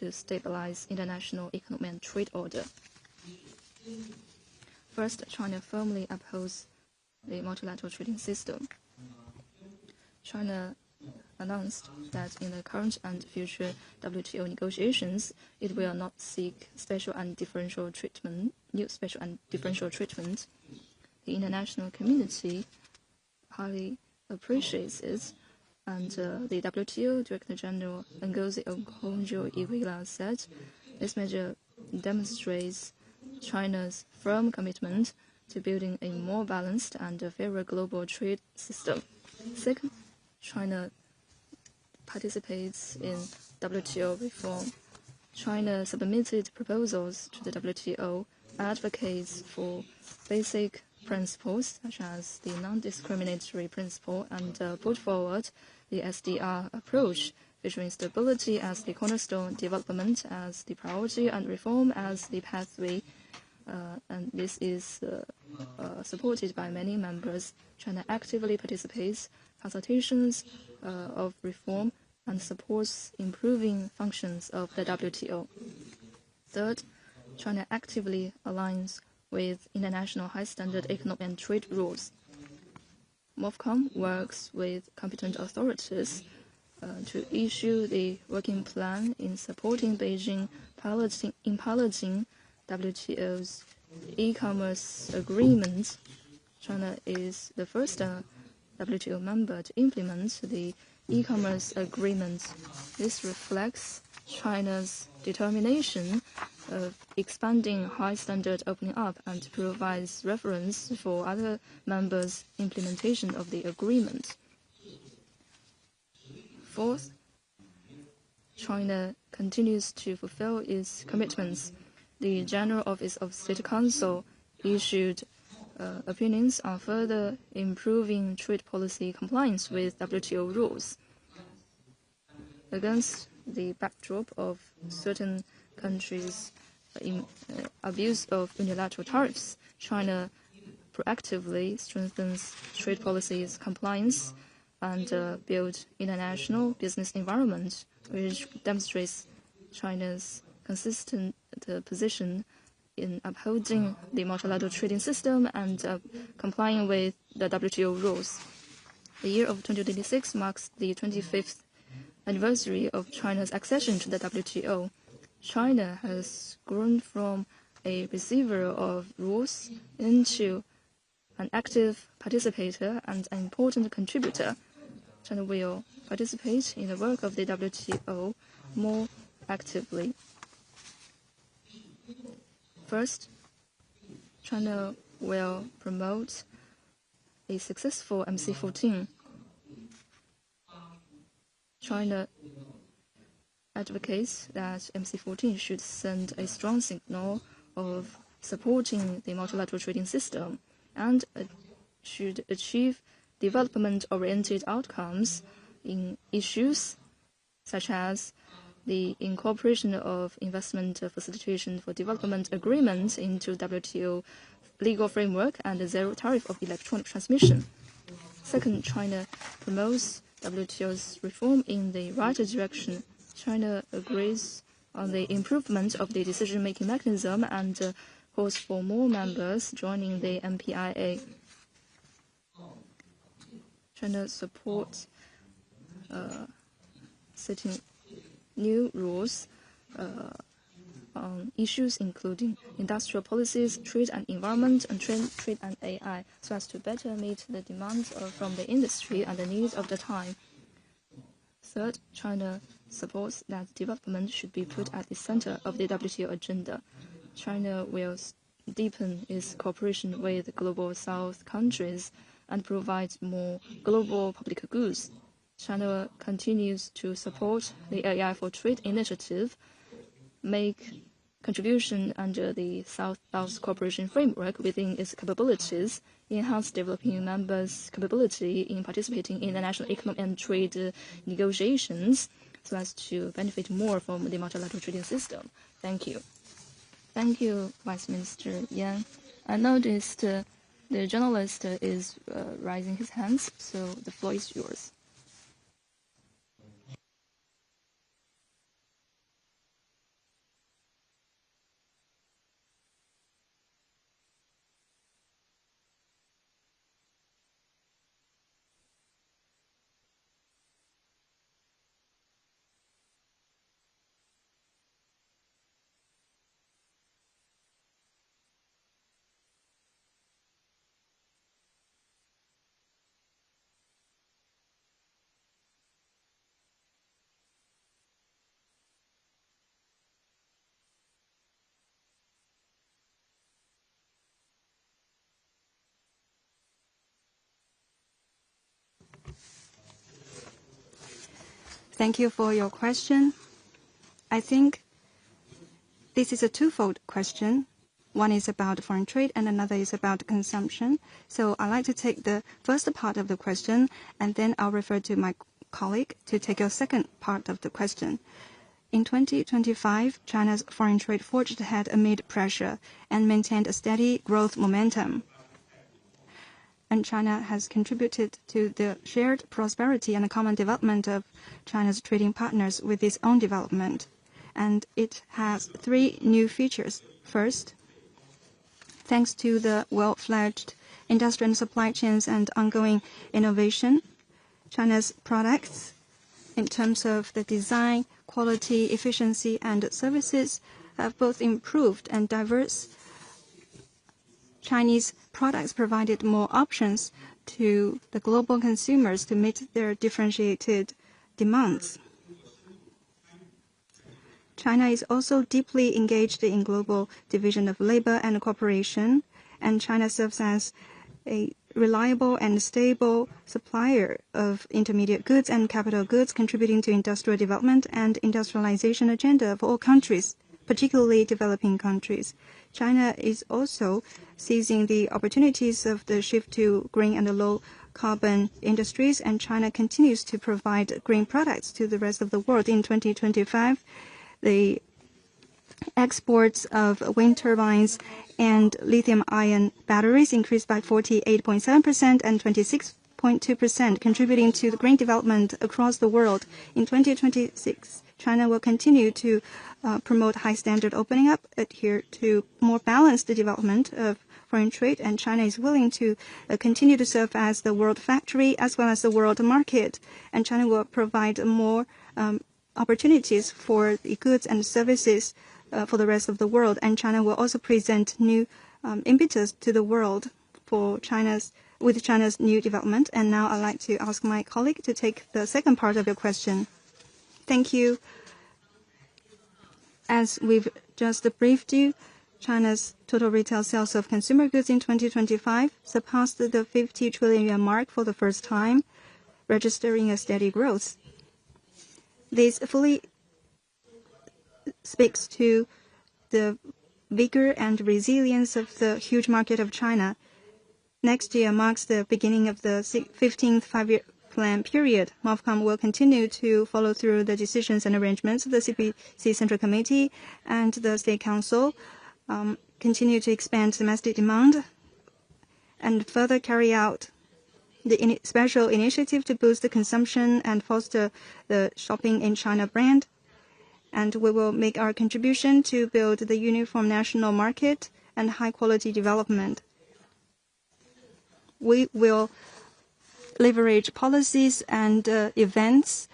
to stabilize international economic and trade order. First, China firmly upholds the multilateral trading system. China announced that in the current and future WTO negotiations, it will not seek special and differential treatment. The international community highly appreciates it, and the WTO Director General Ngozi Okonjo-Iweala said this measure demonstrates China's firm commitment to building a more balanced and fairer global trade system. Second, China participates in WTO reform. China submitted proposals to the WTO, advocates for basic principles such as the non-discriminatory principle, and put forward the SDR approach, featuring stability as the cornerstone, development as the priority, and reform as the pathway. And this is supported by many members. China actively participates consultations of reform and supports improving functions of the WTO. Third, China actively aligns with international high-standard economic and trade rules. MOFCOM works with competent authorities to issue the working plan in supporting Beijing in piloting WTO's e-commerce agreement. China is the first WTO member to implement the e-commerce agreement. This reflects China's determination of expanding high-standard opening up and provides reference for other members' implementation of the agreement. Fourth, China continues to fulfill its commitments. The General Office of State Council issued opinions on further improving trade policy compliance with WTO rules. Against the backdrop of certain countries' abuse of unilateral tariffs, China proactively strengthens trade policies compliance and build international business environment, which demonstrates China's consistent position in upholding the multilateral trading system and complying with the WTO rules. The year of 2026 marks the 25th anniversary of China's accession to the WTO. China has grown from a receiver of rules into an active participator and an important contributor. China will participate in the work of the WTO more actively. First, China will promote a successful MC14. China advocates that MC14 should send a strong signal of supporting the multilateral trading system and should achieve development-oriented outcomes in issues such as the incorporation of investment facilitation for development agreements into WTO legal framework and the zero tariff of electronic transmission. Second, China promotes WTO's reform in the right direction. China agrees on the improvement of the decision-making mechanism and calls for more members joining the MPIA. China supports setting new rules on issues including industrial policies, trade and environment, and trade and AI, so as to better meet the demands from the industry and the needs of the time. Third, China supports that development should be put at the center of the WTO agenda. China will deepen its cooperation with Global South countries and provide more global public goods. China continues to support the AI for Trade initiative, make contribution under the South-South cooperation framework within its capabilities, enhance developing members' capability in participating in international economic and trade negotiations so as to benefit more from the multilateral trading system. Thank you. Thank you, Vice Minister Yan. I noticed the journalist is raising his hands, so the floor is yours. Thank you for your question. I think this is a twofold question. One is about foreign trade and another is about consumption. So I'd like to take the first part of the question and then I'll refer to my colleague to take your second part of the question. In 2025, China's foreign trade forged ahead amid pressure and maintained a steady growth momentum. And China has contributed to the shared prosperity and the common development of China's trading partners with its own development. And it has three new features. First, thanks to the well-fledged industrial and supply chains and ongoing innovation, China's products, in terms of the design, quality, efficiency, and services, have both improved and diverse. Chinese products provided more options to the global consumers to meet their differentiated demands. China is also deeply engaged in global division of labor and cooperation, and China serves as a reliable and stable supplier of intermediate goods and capital goods, contributing to industrial development and industrialization agenda of all countries, particularly developing countries. China is also seizing the opportunities of the shift to green and low-carbon industries, and China continues to provide green products to the rest of the world. In 2025, the exports of wind turbines and lithium-ion batteries increased by 48.7% and 26.2%, contributing to the green development across the world. In 2026, China will continue to promote high-standard opening up, adhere to more balanced development of foreign trade, and China is willing to continue to serve as the world factory as well as the world market, and China will provide more opportunities for the goods and services for the rest of the world, and China will also present new impetus to the world for China's new development. And now I'd like to ask my colleague to take the second part of your question. Thank you. As we've just briefed you, China's total retail sales of consumer goods in 2025 surpassed the 50 trillion yuan mark for the first time, registering a steady growth. This fully speaks to the vigor and resilience of the huge market of China. Next year marks the beginning of the 15th five-year plan period. MOFCOM will continue to follow through the decisions and arrangements of the CPC Central Committee and the State Council, continue to expand domestic demand, and further carry out the special initiative to boost the consumption and foster the Shopping in China brand. And we will make our contribution to build the uniform national market and high-quality development. We will leverage policies and events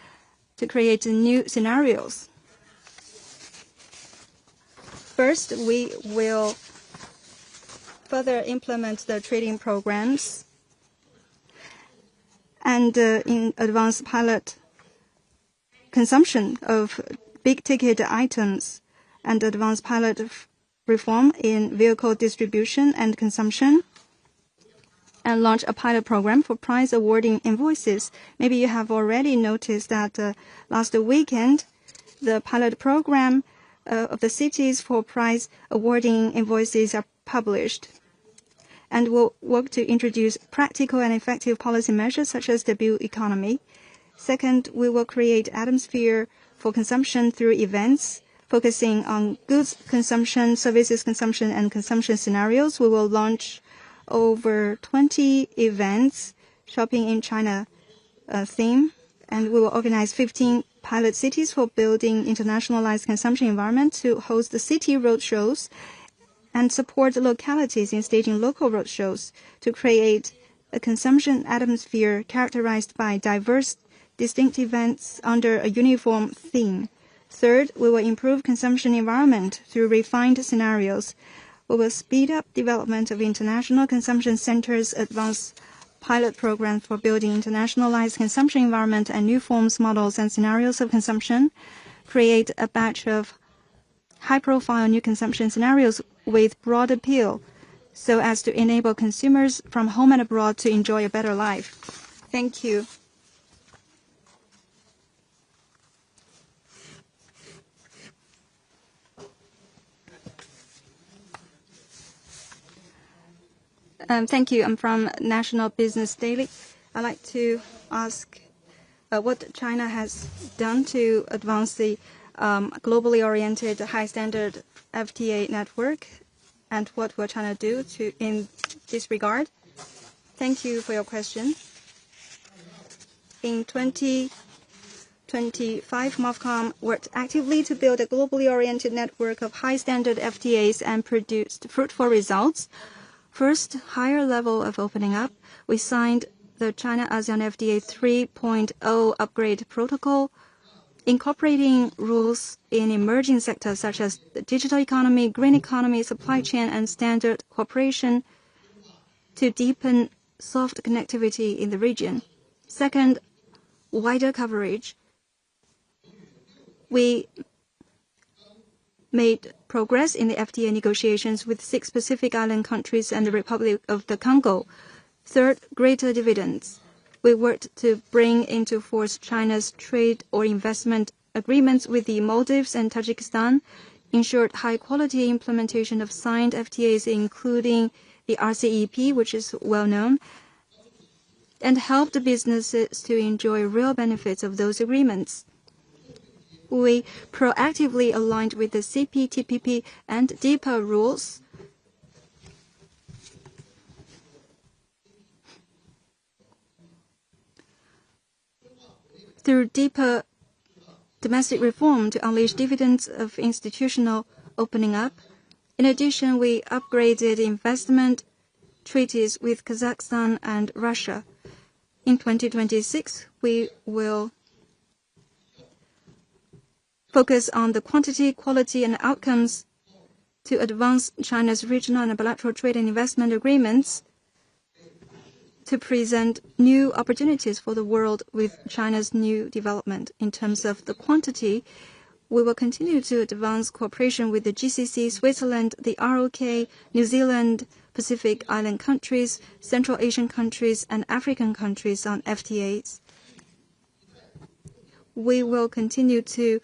to create new scenarios. First, we will further implement the trading programs and in advanced pilot consumption of big-ticket items and advanced pilot reform in vehicle distribution and consumption, and launch a pilot program for prize awarding invoices. Maybe you have already noticed that last weekend, the pilot program of the cities for prize awarding invoices are published. And we'll work to introduce practical and effective policy measures such as the blue economy. Second, we will create atmosphere for consumption through events, focusing on goods consumption, services consumption, and consumption scenarios. We will launch over 20 events, Shopping in China theme, and we will organize 15 pilot cities for building internationalized consumption environment to host the city roadshows and support localities in staging local roadshows to create a consumption atmosphere characterized by diverse, distinct events under a uniform theme. Third, we will improve consumption environment through refined scenarios. We will speed up development of international consumption centers, advance pilot programs for building internationalized consumption environment and new forms, models, and scenarios of consumption, create a batch of high-profile new consumption scenarios with broad appeal so as to enable consumers from home and abroad to enjoy a better life. Thank you. Thank you. I'm from National Business Daily. I'd like to ask what China has done to advance the globally oriented high-standard FTA network, and what will China do in this regard? Thank you for your question. In 2025, MOFCOM worked actively to build a globally oriented network of high-standard FTAs and produced fruitful results. First, higher level of opening up. We signed the China-ASEAN FTA 3.0 upgrade protocol, incorporating rules in emerging sectors such as the digital economy, green economy, supply chain, and standard cooperation to deepen soft connectivity in the region. Second, wider coverage. We made progress in the FTA negotiations with 6 Pacific Island countries and the Republic of the Congo. Third, greater dividends. We worked to bring into force China's trade or investment agreements with the Maldives and Tajikistan, ensured high-quality implementation of signed FTAs, including the RCEP, which is well known, and helped businesses to enjoy real benefits of those agreements. We proactively aligned with the CPTPP and DIPA rules. Through deeper domestic reform to unleash dividends of institutional opening up. In addition, we upgraded investment treaties with Kazakhstan and Russia. In 2026, we will focus on the quantity, quality, and outcomes to advance China's regional and bilateral trade and investment agreements to present new opportunities for the world with China's new development. In terms of the quantity, we will continue to advance cooperation with the GCC, Switzerland, the ROK, New Zealand, Pacific Island countries, Central Asian countries, and African countries on FTAs. We will continue to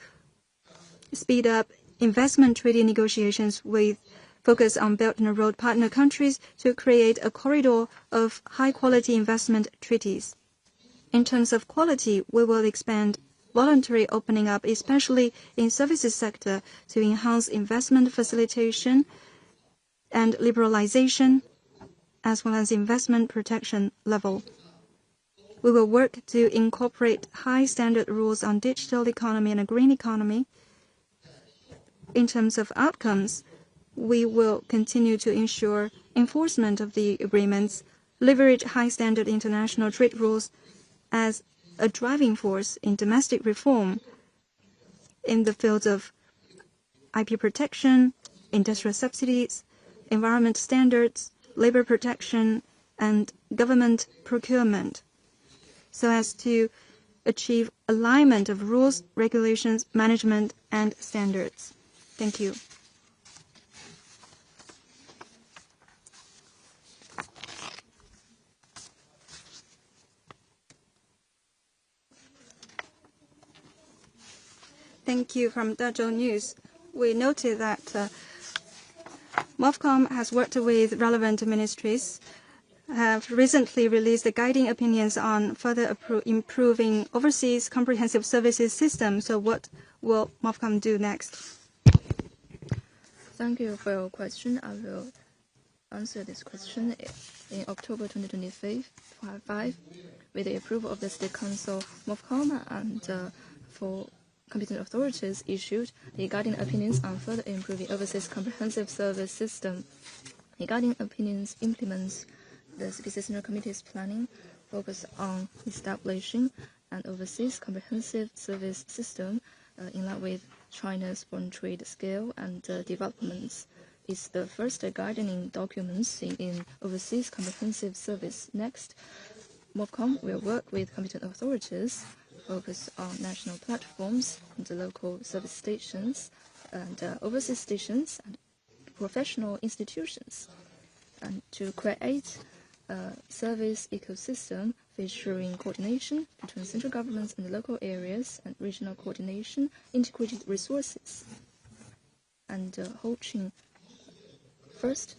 speed up investment treaty negotiations with focus on Belt and Road partner countries to create a corridor of high-quality investment treaties. In terms of quality, we will expand voluntary opening up, especially in services sector, to enhance investment facilitation and liberalization, as well as investment protection level. We will work to incorporate high-standard rules on digital economy and a green economy. In terms of outcomes, we will continue to ensure enforcement of the agreements, leverage high-standard international trade rules as a driving force in domestic reform in the fields of IP protection, industrial subsidies, environment standards, labor protection, and government procurement, so as to achieve alignment of rules, regulations, management, and standards. Thank you. Thank you. From Dezhou News, we noted that MOFCOM has worked with relevant ministries, have recently released the guiding opinions on further improving overseas comprehensive services system. So what will MOFCOM do next? Thank you for your question. I will answer this question. In October 2025, with the approval of the State Council, MOFCOM and for competent authorities issued the guiding opinions on further improving overseas comprehensive service system. The guiding opinions implements the CPC Central Committee's planning, focus on establishing an overseas comprehensive service system in line with China's foreign trade scale and developments. It's the first guiding documents in overseas comprehensive service. Next, MOFCOM will work with competent authorities, focus on national platforms and local service stations and overseas stations and professional institutions, and to create a service ecosystem featuring coordination between central governments and local areas and regional coordination, integrated resources. And Ho Ching, first,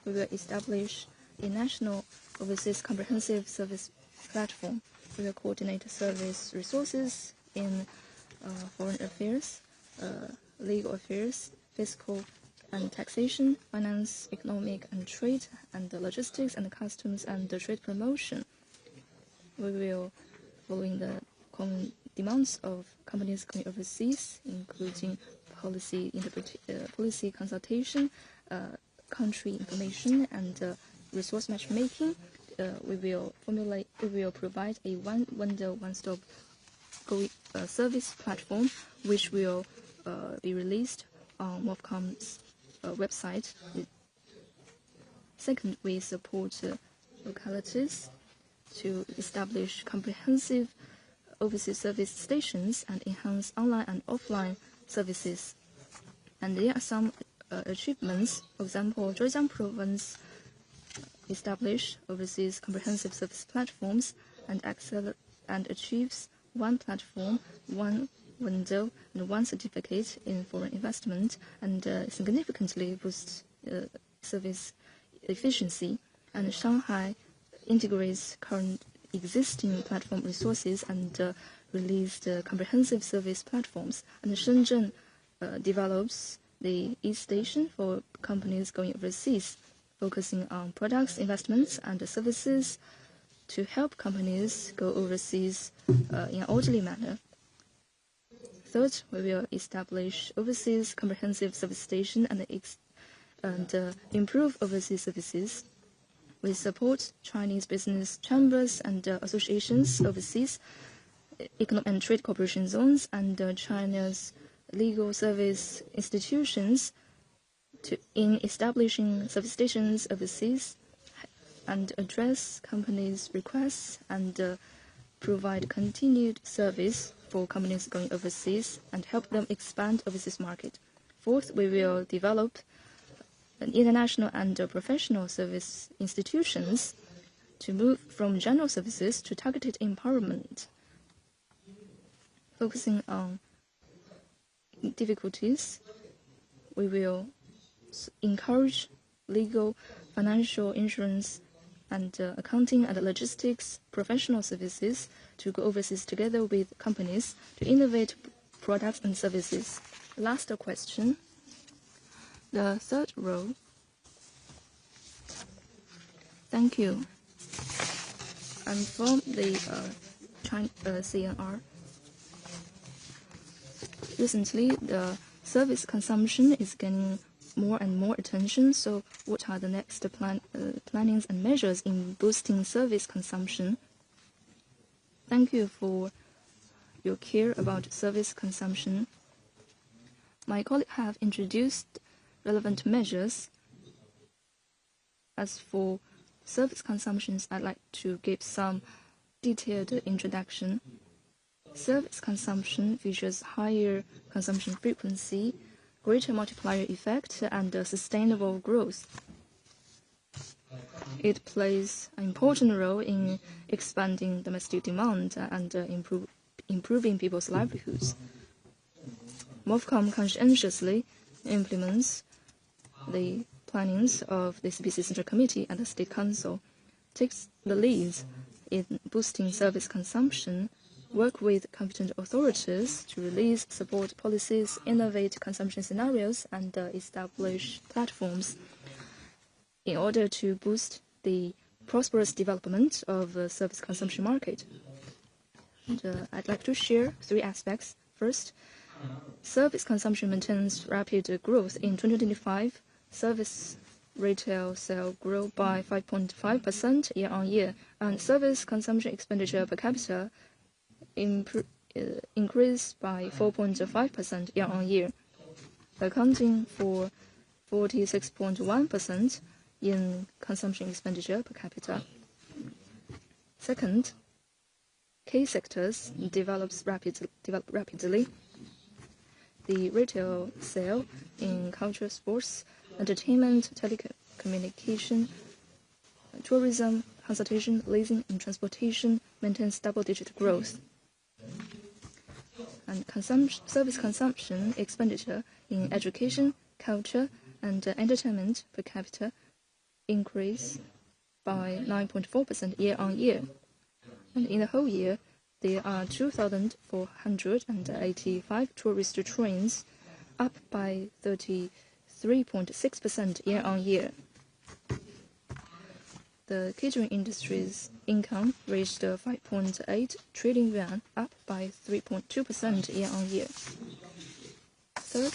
we will establish a national overseas comprehensive service platform. We will coordinate service resources in foreign affairs, legal affairs, fiscal and taxation, finance, economic and trade, and logistics and customs and trade promotion. We will, following the common demands of companies going overseas, including policy consultation, country information, and resource matchmaking, we will provide a one-window, one-stop service platform, which will be released on MOFCOM's website. Second, we support localities to establish comprehensive overseas service stations and enhance online and offline services. And there are some achievements. For example, Zhejiang Province established overseas comprehensive service platforms and achieves one platform, one window, and one certificate in foreign investment, and significantly boosts service efficiency. And Shanghai integrates current existing platform resources and released comprehensive service platforms. And Shenzhen develops the e-station for companies going overseas, focusing on products, investments, and services to help companies go overseas in an orderly manner. Third, we will establish overseas comprehensive service station and improve overseas services. We support Chinese business chambers and associations overseas, economic and trade cooperation zones, and China's legal service institutions in establishing service stations overseas and address companies' requests and provide continued service for companies going overseas and help them expand overseas market. Fourth, we will develop international and professional service institutions to move from general services to targeted empowerment, focusing on difficulties. We will encourage legal, financial, insurance, and accounting and logistics professional services to go overseas together with companies to innovate products and services. Last question. The third row. Thank you. I'm from the CNR. Recently, the service consumption is gaining more and more attention. So, what are the next plannings and measures in boosting service consumption? Thank you for your care about service consumption. My colleagues have introduced relevant measures. As for service consumptions, I'd like to give some detailed introduction. Service consumption features higher consumption frequency, greater multiplier effect, and sustainable growth. It plays an important role in expanding domestic demand and improving people's livelihoods. MOFCOM conscientiously implements the plannings of the CPC Central Committee and the State Council, takes the lead in boosting service consumption, work with competent authorities to release support policies, innovate consumption scenarios, and establish platforms in order to boost the prosperous development of the service consumption market. And, I'd like to share three aspects. First, service consumption maintains rapid growth. In 2025, service retail sale grew by 5.5% year-on-year, and service consumption expenditure per capita increased by 4.5% year-on-year, accounting for 46.1% in consumption expenditure per capita. Second, key sectors develop rapidly. The retail sale in culture, sports, entertainment, telecommunication, tourism, consultation, leasing, and transportation maintains double-digit growth. And service consumption expenditure in education, culture, and entertainment per capita increase by 9.4% year-on-year. And in the whole year, there are 2,485 tourist trains, up by 33.6% year-on-year. The catering industry's income reached 5.8 trillion yuan, up by 3.2% year-on-year. Third,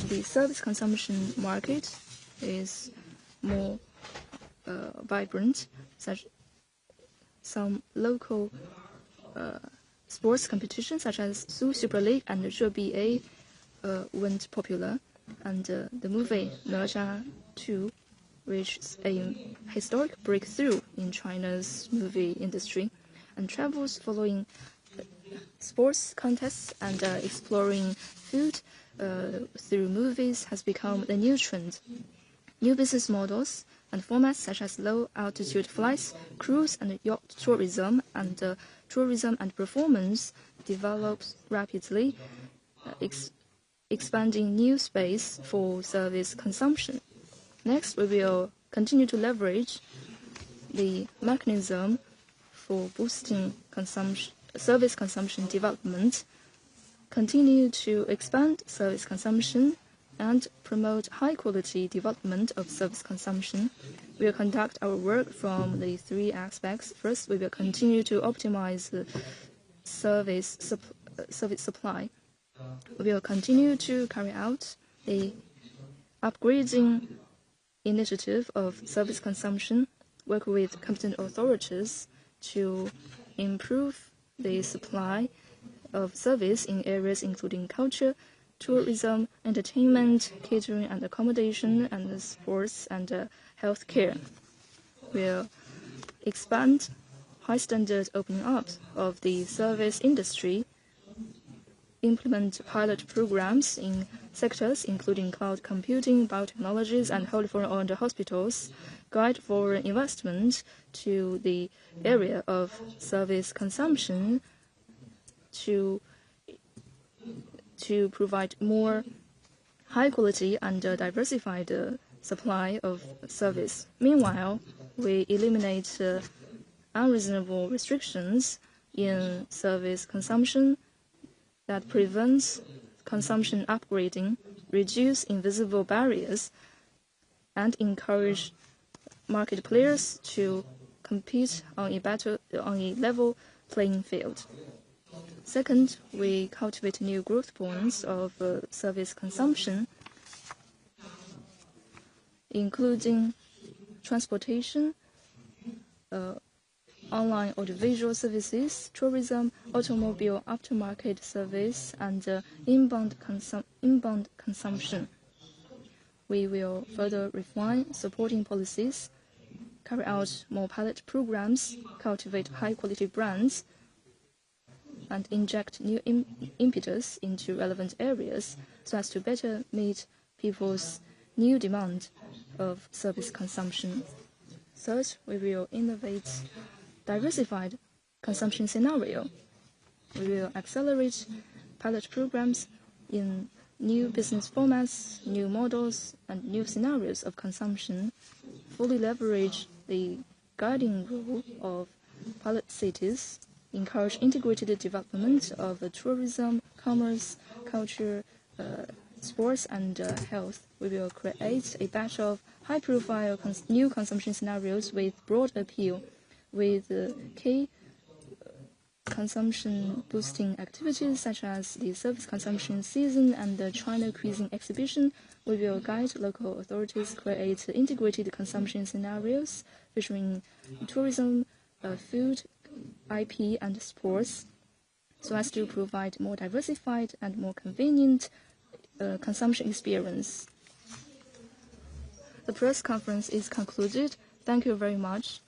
the service consumption market is more vibrant. Some local sports competitions, such as Su Super League and ZheBA, went popular, and the movie哪吒 2 reached a historic breakthrough in China's movie industry, and travels following sports contests and exploring food through movies has become the new trend. New business models and formats such as low-altitude flights, cruise and yacht tourism, and tourism and performance develops rapidly, expanding new space for service consumption. Next, we will continue to leverage the mechanism for boosting service consumption development, continue to expand service consumption, and promote high-quality development of service consumption. We will conduct our work from the three aspects. First, we will continue to optimize the service supply. We will continue to carry out the upgrading initiative of service consumption, work with competent authorities to improve the supply of service in areas including culture, tourism, entertainment, catering and accommodation, and sports and healthcare. We'll expand high-standard opening up of the service industry, implement pilot programs in sectors including cloud computing, biotechnologies, and wholly foreign-owned hospitals, guide foreign investment to the area of service consumption to provide more high-quality and diversified supply of service. Meanwhile, we eliminate unreasonable restrictions in service consumption that prevents consumption upgrading, reduce invisible barriers, and encourage market players to compete on a level playing field. Second, we cultivate new growth points of service consumption, including transportation, online audiovisual services, tourism, automobile aftermarket service, and inbound consumption. We will further refine supporting policies, carry out more pilot programs, cultivate high-quality brands, and inject new impetus into relevant areas so as to better meet people's new demand of service consumption. Third, we will innovate diversified consumption scenario. We will accelerate pilot programs in new business formats, new models, and new scenarios of consumption, fully leverage the guiding role of pilot cities, encourage integrated development of tourism, commerce, culture, sports, and health. We will create a batch of high-profile new consumption scenarios with broad appeal, with key consumption-boosting activities such as the service consumption season and the China Cuisine Exhibition. We will guide local authorities create integrated consumption scenarios featuring tourism, food, IP, and sports, so as to provide more diversified and more convenient consumption experience. The press conference is concluded. Thank you very much.